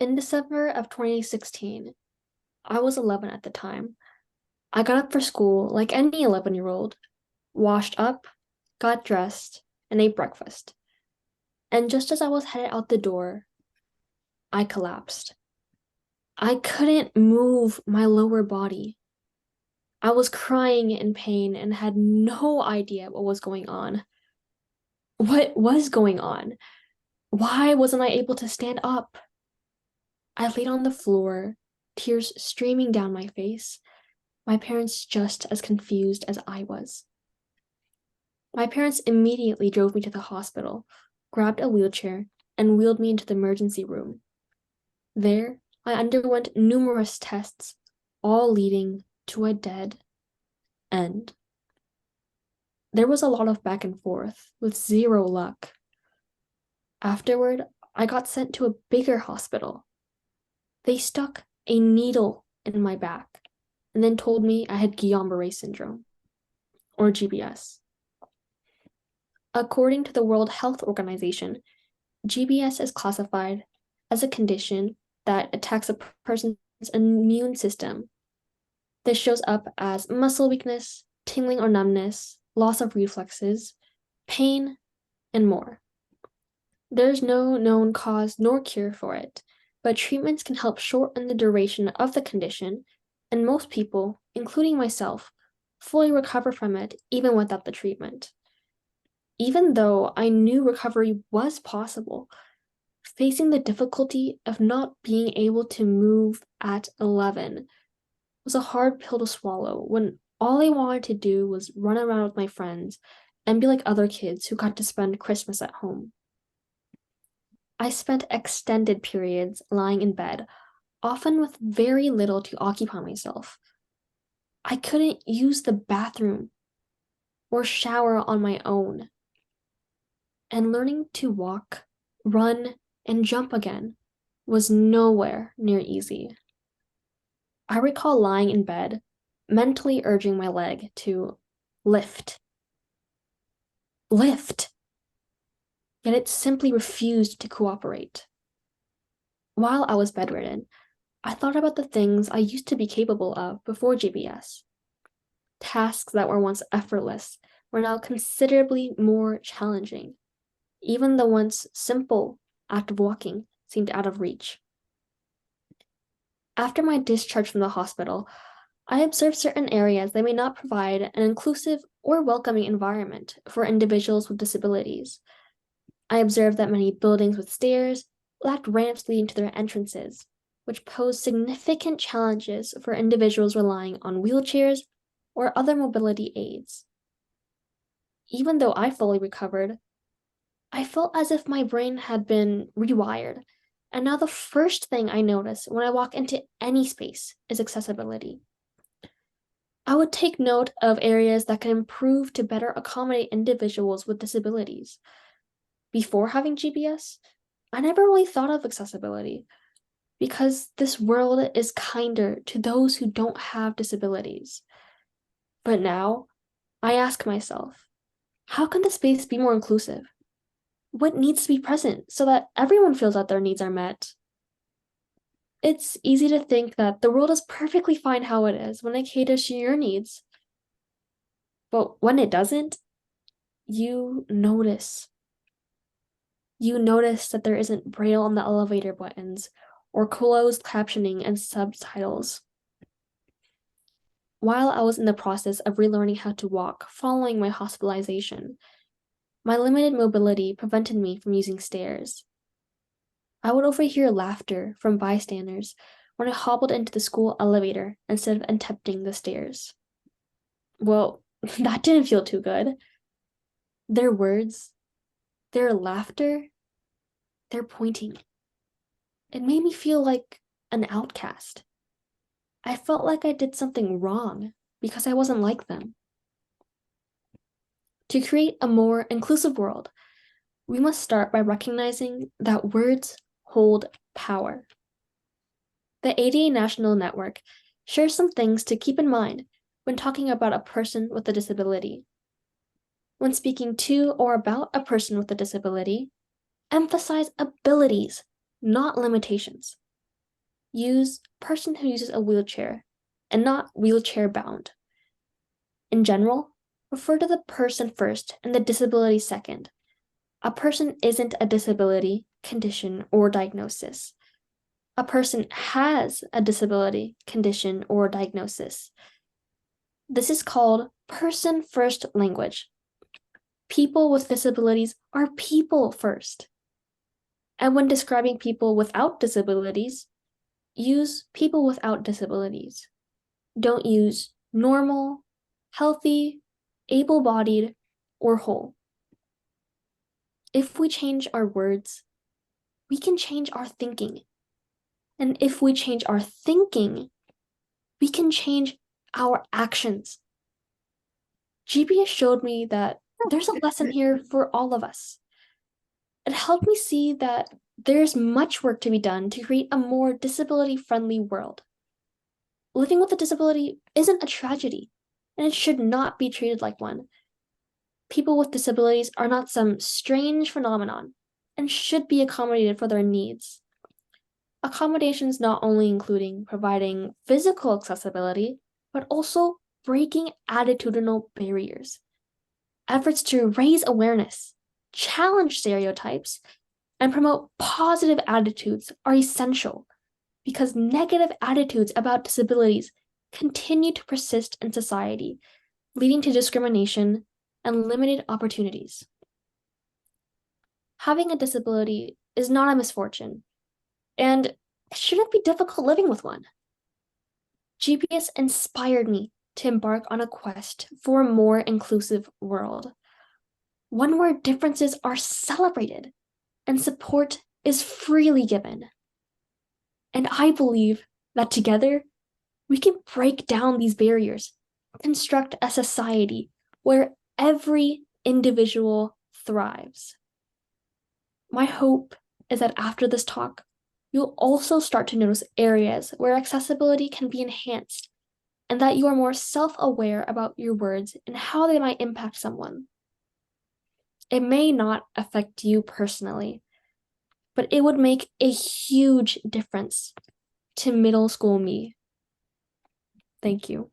In December of 2016, I was 11 at the time. I got up for school like any 11-year-old, washed up, got dressed, and ate breakfast. And just as I was headed out the door, I collapsed. I couldn't move my lower body. I was crying in pain and had no idea what was going on. What was going on? Why wasn't I able to stand up? I laid on the floor, tears streaming down my face, my parents just as confused as I was. My parents immediately drove me to the hospital, grabbed a wheelchair, and wheeled me into the emergency room. There, I underwent numerous tests, all leading to a dead end. There was a lot of back and forth, with zero luck. Afterward, I got sent to a bigger hospital. They stuck a needle in my back and then told me I had Guillain-Barré syndrome, or GBS. According to the World Health Organization, GBS is classified as a condition that attacks a person's immune system. This shows up as muscle weakness, tingling or numbness, loss of reflexes, pain, and more. There's no known cause nor cure for it, but treatments can help shorten the duration of the condition, and most people, including myself, fully recover from it even without the treatment. Even though I knew recovery was possible, facing the difficulty of not being able to move at 11 was a hard pill to swallow when all I wanted to do was run around with my friends and be like other kids who got to spend Christmas at home. I spent extended periods lying in bed, often with very little to occupy myself. I couldn't use the bathroom or shower on my own. And learning to walk, run, and jump again was nowhere near easy. I recall lying in bed, mentally urging my leg to lift. Lift! Yet it simply refused to cooperate. While I was bedridden, I thought about the things I used to be capable of before GBS. Tasks that were once effortless were now considerably more challenging. Even the once simple act of walking seemed out of reach. After my discharge from the hospital, I observed certain areas that may not provide an inclusive or welcoming environment for individuals with disabilities. I observed that many buildings with stairs lacked ramps leading to their entrances, which posed significant challenges for individuals relying on wheelchairs or other mobility aids. Even though I fully recovered, I felt as if my brain had been rewired, and now the first thing I notice when I walk into any space is accessibility. I would take note of areas that can improve to better accommodate individuals with disabilities. Before having GBS, I never really thought of accessibility because this world is kinder to those who don't have disabilities. But now, I ask myself, how can the space be more inclusive? What needs to be present so that everyone feels that their needs are met? It's easy to think that the world is perfectly fine how it is when it caters to your needs. But when it doesn't, you notice. You notice that there isn't braille on the elevator buttons or closed captioning and subtitles. While I was in the process of relearning how to walk following my hospitalization, my limited mobility prevented me from using stairs. I would overhear laughter from bystanders when I hobbled into the school elevator instead of attempting the stairs. Well, that didn't feel too good. Their words, their laughter, their pointing. It made me feel like an outcast. I felt like I did something wrong because I wasn't like them. To create a more inclusive world, we must start by recognizing that words hold power. The ADA National Network shares some things to keep in mind when talking about a person with a disability. When speaking to or about a person with a disability, emphasize abilities, not limitations. use person who uses a wheelchair and not wheelchair bound. In general, refer to the person first and the disability second. A person isn't a disability, condition, or diagnosis. A person has a disability, condition, or diagnosis. This is called person first language. People with disabilities are people first. And when describing people without disabilities, use people without disabilities. Don't use normal, healthy, able bodied, or whole. If we change our words, we can change our thinking. And if we change our thinking, we can change our actions. GPS showed me that there's a lesson here for all of us. It helped me see that there's much work to be done to create a more disability-friendly world. Living with a disability isn't a tragedy, and it should not be treated like one. People with disabilities are not some strange phenomenon and should be accommodated for their needs. Accommodations not only including providing physical accessibility, but also breaking attitudinal barriers. Efforts to raise awareness, challenge stereotypes, and promote positive attitudes are essential because negative attitudes about disabilities continue to persist in society, leading to discrimination and limited opportunities. Having a disability is not a misfortune, and it shouldn't be difficult living with one. GPS inspired me to embark on a quest for a more inclusive world, one where differences are celebrated and support is freely given. And I believe that together, we can break down these barriers, construct a society where every individual thrives. My hope is that after this talk, you'll also start to notice areas where accessibility can be enhanced and that you are more self-aware about your words and how they might impact someone. It may not affect you personally, but it would make a huge difference to middle school me. Thank you.